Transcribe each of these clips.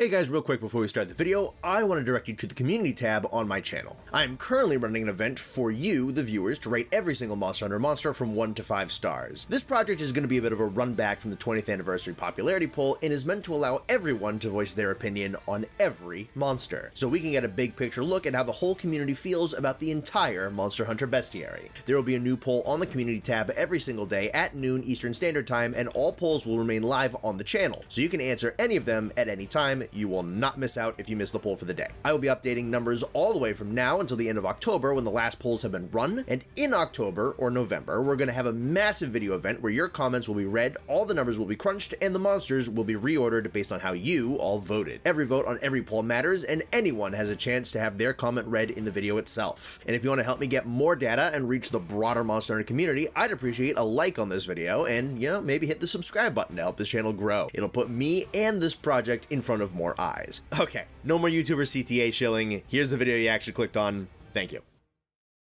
Hey guys, real quick before we start the video, I want to direct you to the community tab on my channel. I am currently running an event for you, the viewers, to rate every single Monster Hunter monster from 1 to 5 stars. This project is going to be a bit of a run back from the 20th anniversary popularity poll and is meant to allow everyone to voice their opinion on every monster, so we can get a big picture look at how the whole community feels about the entire Monster Hunter bestiary. There will be a new poll on the community tab every single day at noon Eastern Standard Time, and all polls will remain live on the channel, so you can answer any of them at any time. You will not miss out if you miss the poll for the day. I will be updating numbers all the way from now until the end of October when the last polls have been run, and in October or November, we're going to have a massive video event where your comments will be read, all the numbers will be crunched, and the monsters will be reordered based on how you all voted. Every vote on every poll matters, and anyone has a chance to have their comment read in the video itself. And if you want to help me get more data and reach the broader Monster Hunter community, I'd appreciate a like on this video and, maybe hit the subscribe button to help this channel grow. It'll put me and this project in front of more eyes. Okay, no more YouTuber CTA shilling. Here's the video you actually clicked on. Thank you.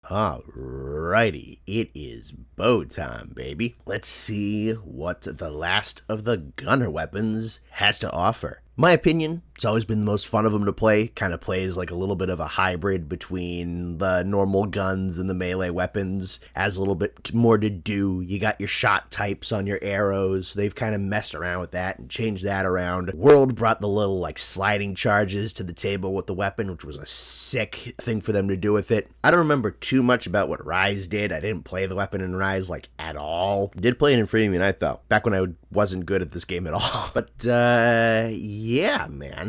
Alrighty, it is bow time, baby. Let's see what the last of the gunner weapons has to offer. My opinion, it's always been the most fun of them to play. Kind of plays like a little bit of a hybrid between the normal guns and the melee weapons. Has a little bit more to do. You got your shot types on your arrows. They've kind of messed around with that and changed that around. World brought the little like sliding charges to the table with the weapon, which was a sick thing for them to do with it. I don't remember too much about what Rise did. I didn't play the weapon in Rise like at all. Did play it in Freedom Unite though, back when I wasn't good at this game at all. But yeah, man.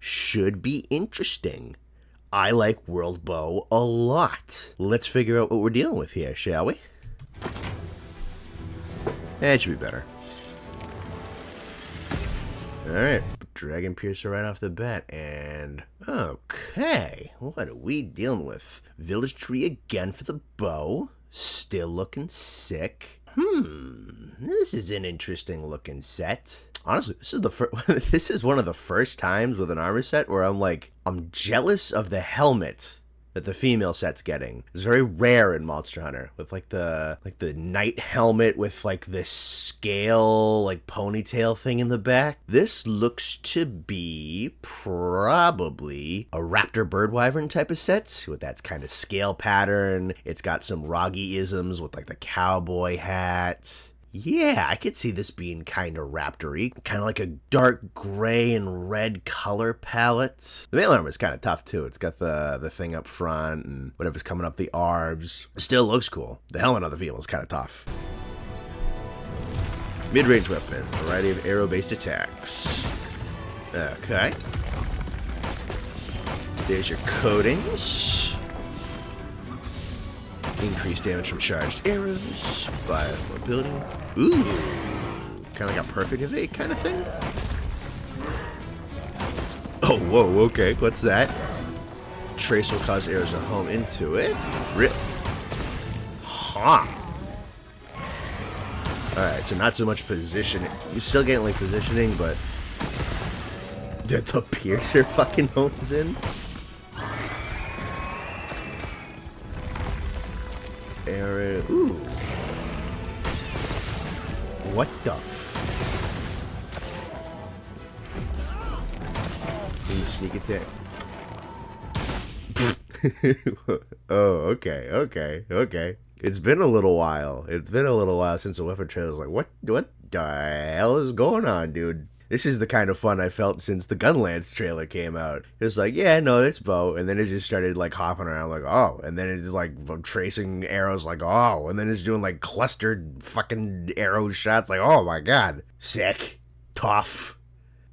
Should be interesting. I like World Bow a lot. Let's figure out what we're dealing with here, shall we? It should be better. Alright, Dragon Piercer right off the bat, and okay, what are we dealing with? Village Tree again for the bow. Still looking sick. This is an interesting looking set. Honestly, this is one of the first times with an armor set where I'm jealous of the helmet that the female set's getting. It's very rare in Monster Hunter with like the knight helmet with like this scale like ponytail thing in the back. This looks to be probably a raptor bird wyvern type of set with that kind of scale pattern. It's got some Roggy-isms with like the cowboy hat. Yeah, I could see this being kind of raptor-y. Kind of like a dark gray and red color palette. The male armor is kind of tough too. It's got the thing up front and whatever's coming up the arms. Still looks cool. The helmet on the female is kind of tough. Mid-range weapon. Variety of arrow-based attacks. Okay. There's your coatings. Increased damage from charged arrows by ability. Ooh, kind of like a perfect evade kind of thing. Oh, whoa, okay, what's that? Trace will cause arrows to home into it. Rip. Huh. Alright, so not so much positioning. You're still getting like positioning, but the piercer fucking hones in. Arrow. Ooh. What the sneak attack? Oh, okay. It's been a little while. Since the weapon trailer was like, what the hell is going on, dude? This is the kind of fun I felt since the Gunlance trailer came out. It was like, yeah, no, it's bow. And then it just started like hopping around like, oh. And then it's like tracing arrows like, oh. And then it's doing like clustered fucking arrow shots like, oh my god. Sick. Tough.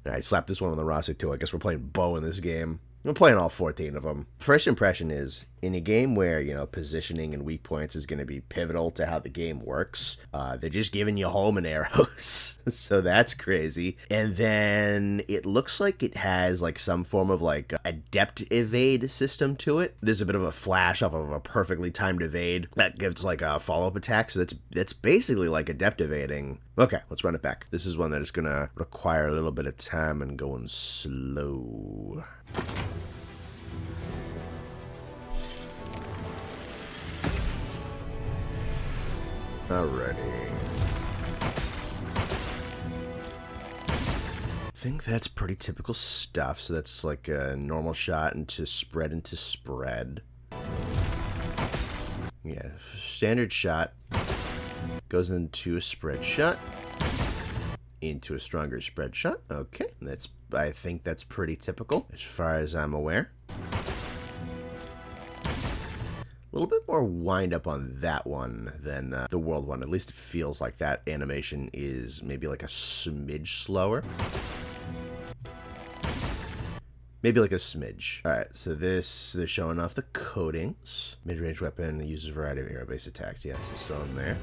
Alright, slap this one on the roster too. I guess we're playing bow in this game. I'm playing all 14 of them. First impression is, in a game where, positioning and weak points is going to be pivotal to how the game works, they're just giving you home and arrows. So that's crazy. And then it looks like it has like some form of like adept evade system to it. There's a bit of a flash off of a perfectly timed evade that gives like a follow-up attack. So that's basically like adept evading. Okay, let's run it back. This is one that is going to require a little bit of time and going slow. Alrighty. think that's pretty typical stuff. So that's like a normal shot into spread. Yeah, standard shot goes into a spread shot, into a stronger spread shot. Okay, I think that's pretty typical as far as I'm aware. A little bit more wind up on that one than the world one. At least it feels like that animation is maybe like a smidge slower. Maybe like a smidge. Alright, so they're showing off the coatings. Mid-range weapon that uses a variety of aero-based attacks. Yes, it's still in there.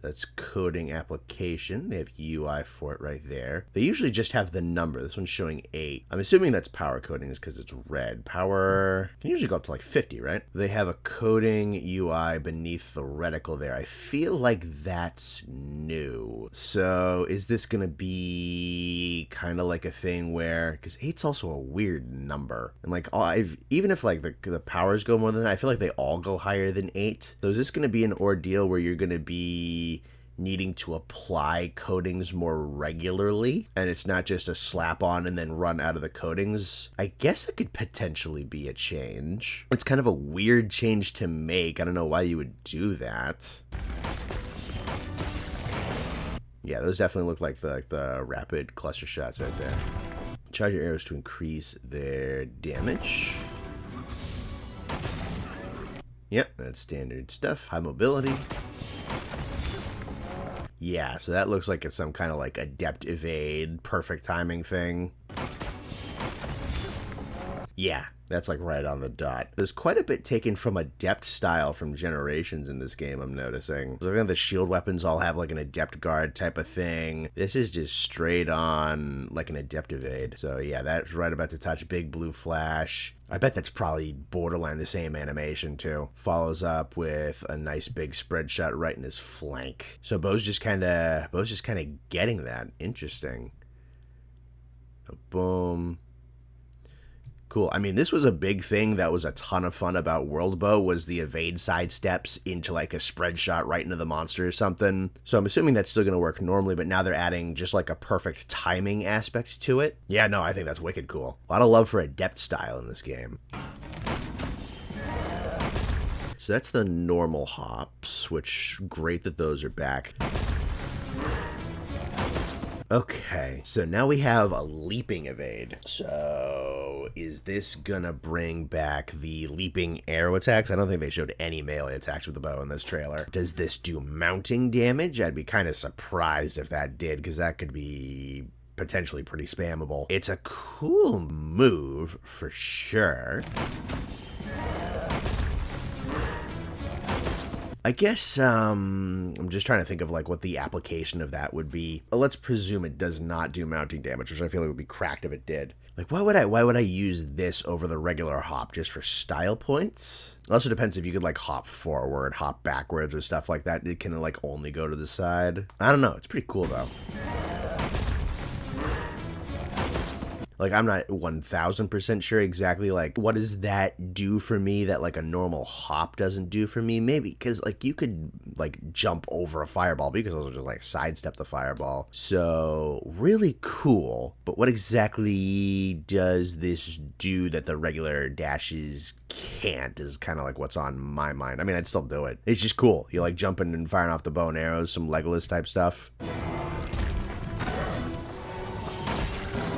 That's coding application. They have UI for it right there. They usually just have the number. This one's showing 8. I'm assuming that's power coding because it's red. Power can usually go up to like 50, right? They have a coding UI beneath the reticle there. I feel like that's new. So is this going to be kind of like a thing where, because 8's also a weird number. And like, even if like the powers go more than that, I feel like they all go higher than 8. So is this going to be an ordeal where you're going to be needing to apply coatings more regularly, and it's not just a slap on and then run out of the coatings? I guess it could potentially be a change. It's kind of a weird change to make. I don't know why you would do that. Yeah, those definitely look like the rapid cluster shots right there. Charge your arrows to increase their damage. Yep, that's standard stuff. High mobility. Yeah, so that looks like it's some kind of like adept evade, perfect timing thing. Yeah, that's like right on the dot. There's quite a bit taken from adept style from Generations in this game, I'm noticing. So I think the shield weapons all have like an adept guard type of thing. This is just straight on like an adept evade. So yeah, that's right about to touch. Big blue flash. I bet that's probably borderline the same animation too. Follows up with a nice big spread shot right in his flank. So Bo's just kind of getting that. Interesting. Boom. Cool. I mean, this was a big thing that was a ton of fun about World Bow, was the evade side steps into like a spread shot right into the monster or something. So I'm assuming that's still going to work normally, but now they're adding just like a perfect timing aspect to it. Yeah, no, I think that's wicked cool. A lot of love for adept style in this game. So that's the normal hops, which great that those are back. Okay, so now we have a leaping evade. So is this gonna bring back the leaping arrow attacks? I don't think they showed any melee attacks with the bow in this trailer. Does this do mounting damage? I'd be kind of surprised if that did, because that could be potentially pretty spammable. It's a cool move for sure. I guess, I'm just trying to think of like what the application of that would be. Let's presume it does not do mounting damage, which I feel like would be cracked if it did. Like, why would I use this over the regular hop? Just for style points? It also depends if you could like hop forward, hop backwards, or stuff like that. It can like only go to the side. I don't know. It's pretty cool though. Like, I'm not 1000% sure exactly, like, what does that do for me that, like, a normal hop doesn't do for me? Maybe, because, like, you could, like, jump over a fireball, but you could also just, like, sidestep the fireball. So, really cool. But what exactly does this do that the regular dashes can't is kind of, like, what's on my mind. I mean, I'd still do it. It's just cool. You're, like, jumping and firing off the bow and arrows, some Legolas-type stuff.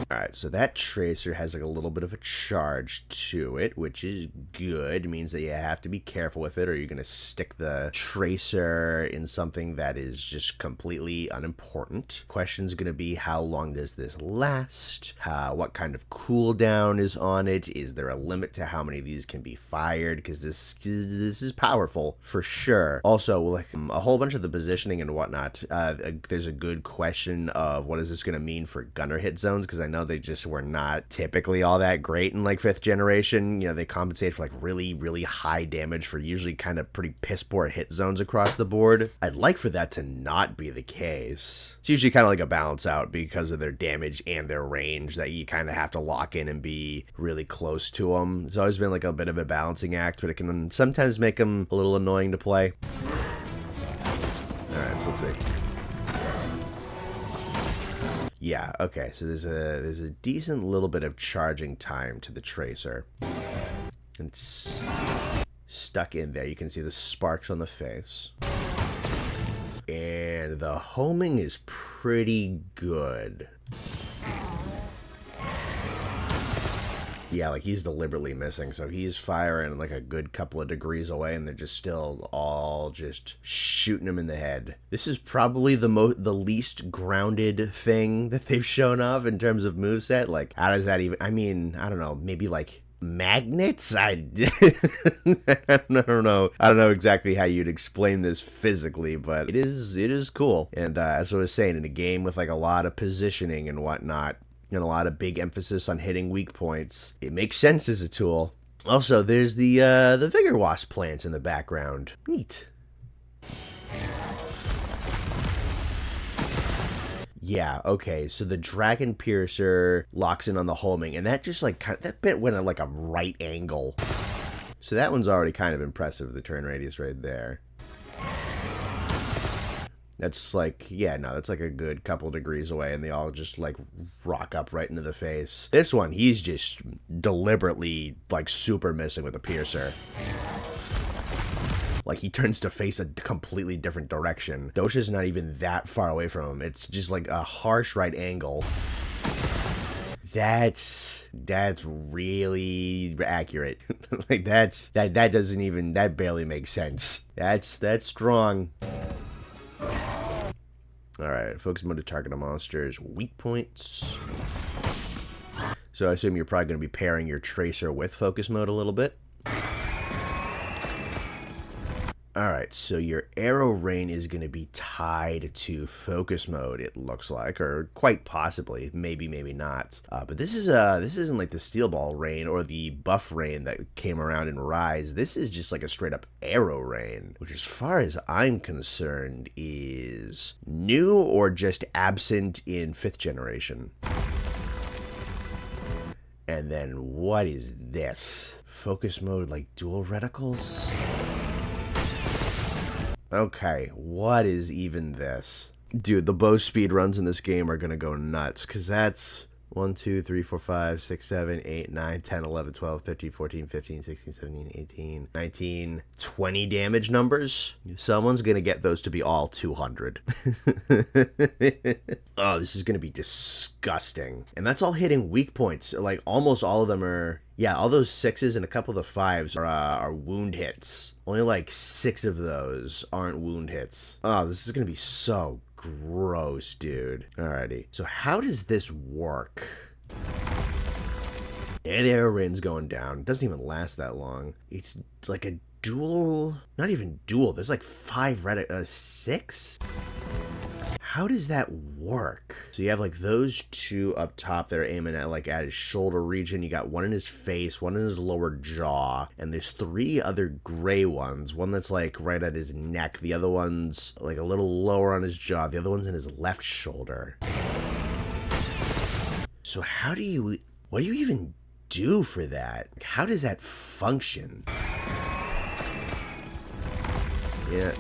Alright, so that tracer has like a little bit of a charge to it, which is good. It means that you have to be careful with it, or you're going to stick the tracer in something that is just completely unimportant. Question's going to be, how long does this last? What kind of cooldown is on it? Is there a limit to how many of these can be fired? Because this is powerful for sure. Also, like a whole bunch of the positioning and whatnot, there's a good question of what is this going to mean for gunner hit zones, because I know they just were not typically all that great in like 5th generation. You know, they compensate for like really, really high damage for usually kind of pretty piss poor hit zones across the board. I'd like for that to not be the case. It's usually kind of like a balance out because of their damage and their range that you kind of have to lock in and be really close to them. It's always been like a bit of a balancing act, but it can sometimes make them a little annoying to play. Alright, so let's see. Yeah, okay, so there's a decent little bit of charging time to the tracer. It's stuck in there. You can see the sparks on the face. And the homing is pretty good. Yeah, like he's deliberately missing, so he's firing like a good couple of degrees away, and they're just still all just shooting him in the head. This is probably the least grounded thing that they've shown off in terms of moveset. Like, how does that even? I mean, I don't know, maybe like magnets? I don't know. I don't know exactly how you'd explain this physically, but it is cool. And as I was saying, in a game with like a lot of positioning and whatnot, and a lot of big emphasis on hitting weak points, it makes sense as a tool. Also, there's the Vigor Wasp plants in the background. Neat. Yeah, okay, so the Dragon Piercer locks in on the homing, and that just like that bit went at like a right angle. So that one's already kind of impressive, the turn radius right there. That's like, yeah, no, that's like a good couple degrees away, and they all just like rock up right into the face. This one, he's just deliberately like super missing with a piercer. Like he turns to face a completely different direction. Dosha's not even that far away from him. It's just like a harsh right angle. That's really accurate. Like that doesn't even, that barely makes sense. That's strong. Alright, focus mode to target a monster's weak points. So I assume you're probably going to be pairing your tracer with focus mode a little bit. Alright, so your arrow rain is going to be tied to focus mode, it looks like, or quite possibly, maybe not. But this isn't like the steel ball rain or the buff rain that came around in Rise. This is just like a straight up arrow rain, which as far as I'm concerned is new or just absent in 5th generation. And then what is this? Focus mode like dual reticles? Okay, what is even this? Dude, the bow speed runs in this game are gonna go nuts, because that's 1, 2, 3, 4, 5, 6, 7, 8, 9, 10, 11, 12, 13, 14, 15, 16, 17, 18, 19, 20 damage numbers. Someone's gonna get those to be all 200. Oh, this is gonna be disgusting. And that's all hitting weak points. Like, almost all of them are... Yeah, all those 6s and a couple of the 5s are wound hits. Only like 6 of those aren't wound hits. Oh, this is gonna be so gross, dude. Alrighty. So how does this work? And arrow rain's going down. It doesn't even last that long. It's like a dual... Not even dual. There's like 6? How does that work? So you have like those 2 up top that are aiming at like at his shoulder region. You got one in his face, one in his lower jaw, and there's 3 other gray ones. One that's like right at his neck. The other one's like a little lower on his jaw. The other one's in his left shoulder. So what do you even do for that? How does that function? Yeah.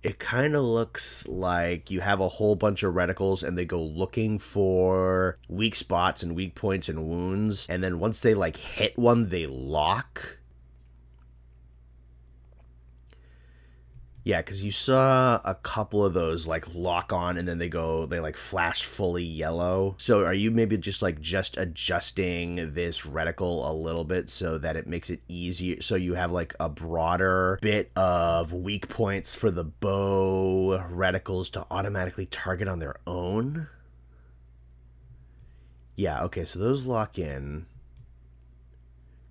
It kind of looks like you have a whole bunch of reticles and they go looking for weak spots and weak points and wounds. And then once they like hit one, they lock. Yeah, because you saw a couple of those like lock on and then they like flash fully yellow. So are you maybe just adjusting this reticle a little bit so that it makes it easier? So you have like a broader bit of weak points for the bow reticles to automatically target on their own? Yeah, okay, so those lock in.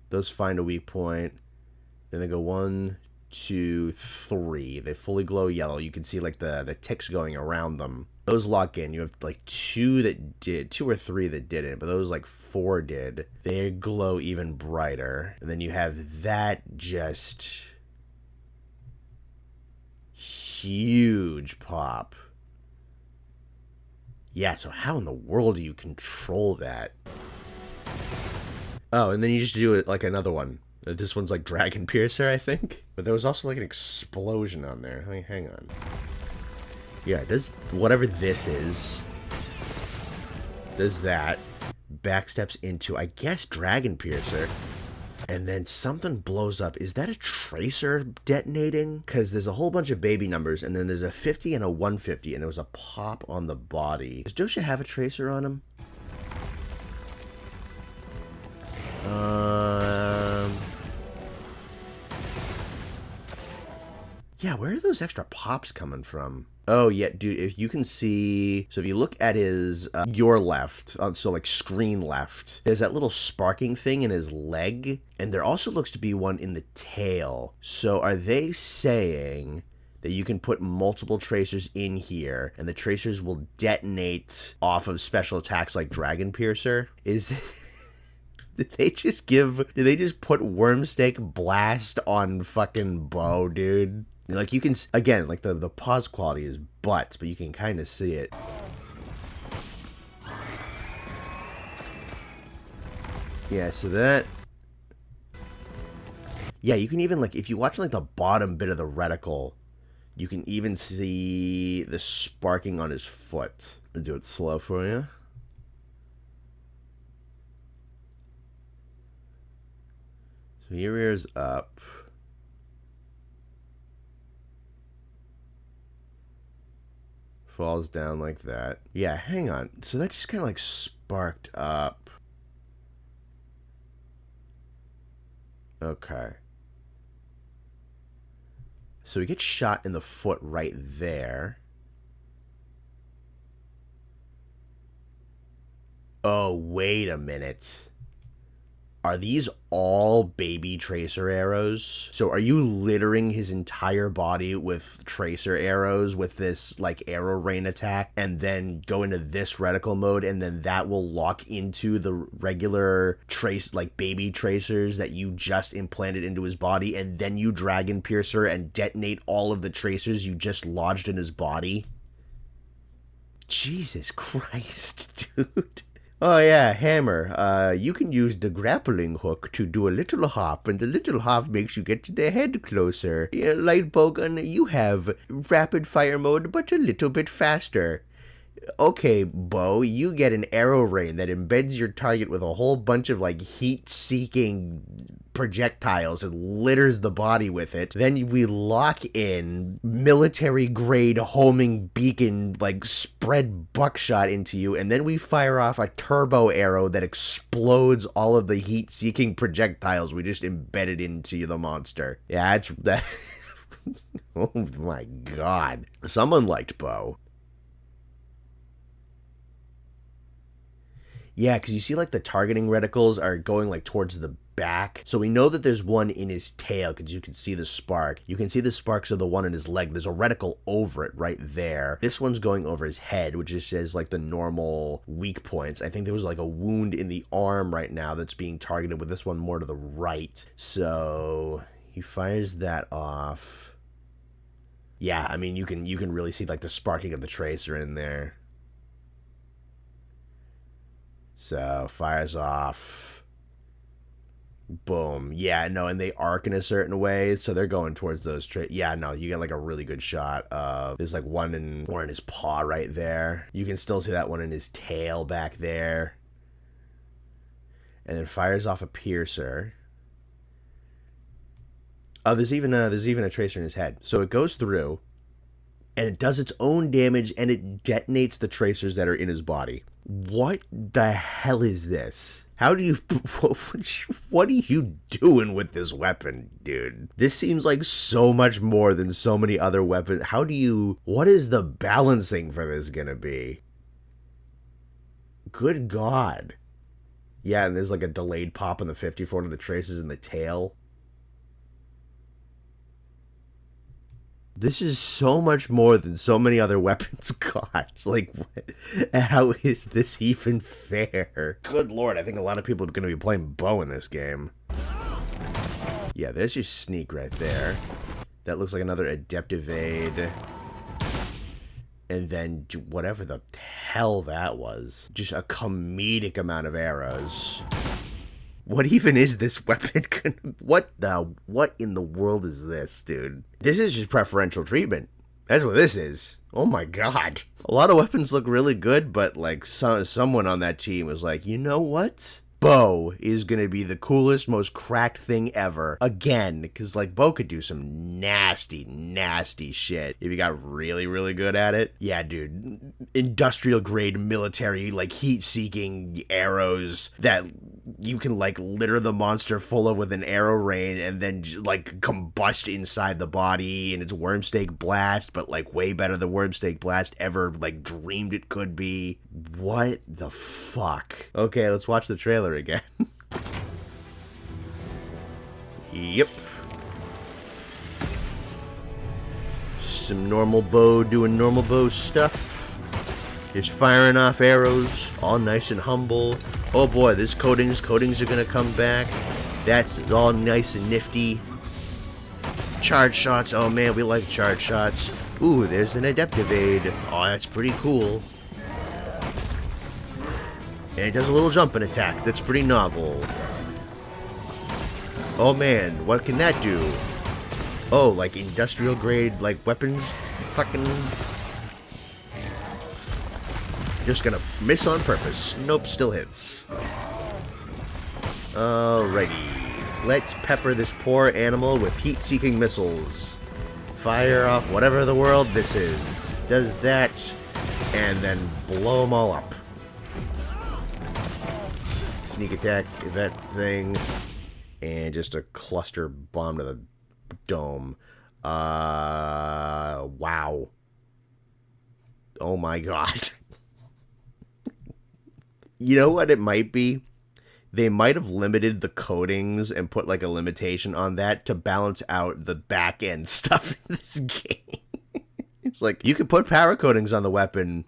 Those find a weak point. Then they go 1, 2, 3. They fully glow yellow. You can see like the ticks going around them. Those lock in. You have like 2 or 3 that didn't, but those like 4 did. They glow even brighter. And then you have that just huge pop. Yeah, so how in the world do you control that? Oh, and then you just do it like another one. This one's like Dragon Piercer, I think. But there was also like an explosion on there. Hang on. Yeah, does whatever this is. Does that. Backsteps into, I guess, Dragon Piercer. And then something blows up. Is that a tracer detonating? Because there's a whole bunch of baby numbers, and then there's a 50 and a 150, and there was a pop on the body. Does Dosha have a tracer on him? Yeah, where are those extra pops coming from? Oh, yeah, dude, if you can see... So if you look at his, your left, so like screen left, there's that little sparking thing in his leg, and there also looks to be one in the tail. So are they saying that you can put multiple tracers in here, and the tracers will detonate off of special attacks like Dragon Piercer? Did they just put Wormstake Blast on fucking Bo, dude? Like, you can, again, like, the pause quality is butts, but you can kind of see it. Yeah, so that... Yeah, you can even, like, if you watch, like, the bottom bit of the reticle, you can even see the sparking on his foot. I'll do it slow for you. So your ear's up. Falls down like that. Yeah, hang on. So that just kind of like sparked up. Okay. So he gets shot in the foot right there. Oh, wait a minute. Are these all baby tracer arrows? So are you littering his entire body with tracer arrows with this like arrow rain attack and then go into this reticle mode and then that will lock into the regular trace like baby tracers that you just implanted into his body and then you Dragon Piercer and detonate all of the tracers you just lodged in his body? Jesus Christ, dude. Oh yeah, hammer. You can use the grappling hook to do a little hop, and the little hop makes you get to the head closer. Yeah, light bowgun, you have rapid fire mode, but a little bit faster. Okay, Bo, you get an arrow rain that embeds your target with a whole bunch of like heat-seeking projectiles and litters the body with it. Then we lock in military-grade homing beacon, like spread buckshot into you, and then we fire off a turbo arrow that explodes all of the heat-seeking projectiles we just embedded into the monster. Yeah, it's that. Oh my god. Someone liked Bo. Yeah, because you see like the targeting reticles are going like towards the back. So we know that there's one in his tail because you can see the spark. You can see the sparks of the one in his leg. There's a reticle over it right there. This one's going over his head, which just says like the normal weak points. I think there was like a wound in the arm right now that's being targeted with this one more to the right. So he fires that off. Yeah, I mean, you can really see like the sparking of the tracer in there. So, fires off. Boom. Yeah, no, and they arc in a certain way, so they're going towards those yeah, no, you get like a really good shot of... There's like one in his paw right there. You can still see that one in his tail back there. And then fires off a piercer. Oh, there's even a tracer in his head. So it goes through, and it does its own damage, and it detonates the tracers that are in his body. What the hell is this? How do you... What are you doing with this weapon, dude? This seems like so much more than so many other weapons. How do you... What is the balancing for this gonna be? Good God. Yeah, and there's like a delayed pop on the 50 for one of the traces in the tail. This is so much more than so many other weapons got. Like, what? How is this even fair? Good lord, I think a lot of people are going to be playing Bo in this game. Yeah, there's your sneak right there. That looks like another adept evade. And then whatever the hell that was. Just a comedic amount of arrows. What even is this weapon? What in the world is this, dude? This is just preferential treatment. That's what this is. Oh my god. A lot of weapons look really good, but like someone on that team was like, you know what? Bo is gonna be the coolest, most cracked thing ever. Again, because like Bo could do some nasty, nasty shit if you got really, really good at it. Yeah, dude. Industrial grade military, like heat-seeking arrows that you can like litter the monster full of with an arrow rain and then like combust inside the body, and it's Wormstake Blast, but like way better than Wormstake Blast ever like dreamed it could be. What the fuck? Okay, let's watch the trailer again. Yep. Some normal bow doing normal bow stuff. Just firing off arrows, all nice and humble. Oh boy, this coatings are gonna come back. That's all nice and nifty. Charge shots, oh man, we like charge shots. Ooh, there's an adept evade. Oh, that's pretty cool. And it does a little jumping attack that's pretty novel. Oh man, what can that do? Oh, like industrial grade, like weapons? Fucking... Just gonna miss on purpose. Nope, still hits. Alrighty. Let's pepper this poor animal with heat-seeking missiles. Fire off whatever the world this is. Does that, and then blow them all up. Sneak attack, that thing, and just a cluster bomb to the dome. Wow. Oh my god. You know what it might be? They might have limited the coatings and put like a limitation on that to balance out the back end stuff in this game. It's like, you can put power coatings on the weapon,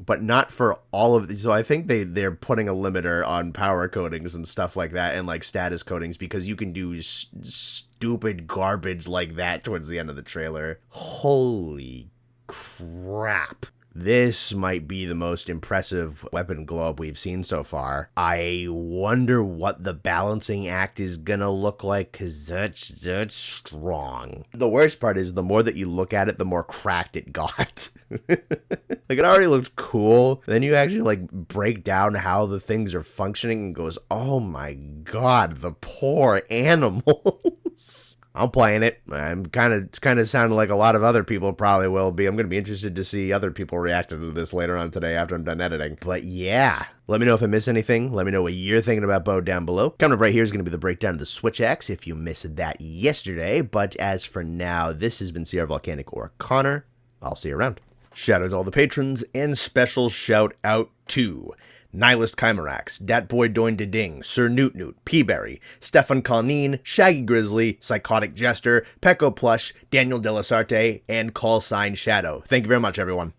but not for all of these. So I think they're putting a limiter on power coatings and stuff like that, and like status coatings, because you can do stupid garbage like that towards the end of the trailer. Holy crap. This might be the most impressive weapon glow-up we've seen so far. I wonder what the balancing act is gonna look like, because that's strong. The worst part is, the more that you look at it, the more cracked it got. Like, it already looked cool. Then you actually, like, break down how the things are functioning and goes, oh my god, the poor animals. I'm playing it. It's kind of sounding like a lot of other people probably will be. I'm going to be interested to see other people reacting to this later on today after I'm done editing. But yeah, let me know if I miss anything. Let me know what you're thinking about Bo down below. Coming up right here is going to be the breakdown of the Switch Axe if you missed that yesterday. But as for now, this has been CR-Volcanic or Connor. I'll see you around. Shout out to all the patrons, and special shout out to Nihilist Chimerax, Datboy Doin Ding, Sir Newt Newt, Peaberry, Stefan Colneen, Shaggy Grizzly, Psychotic Jester, Pecco Plush, Daniel Delasarte, and Call Sign Shadow. Thank you very much, everyone.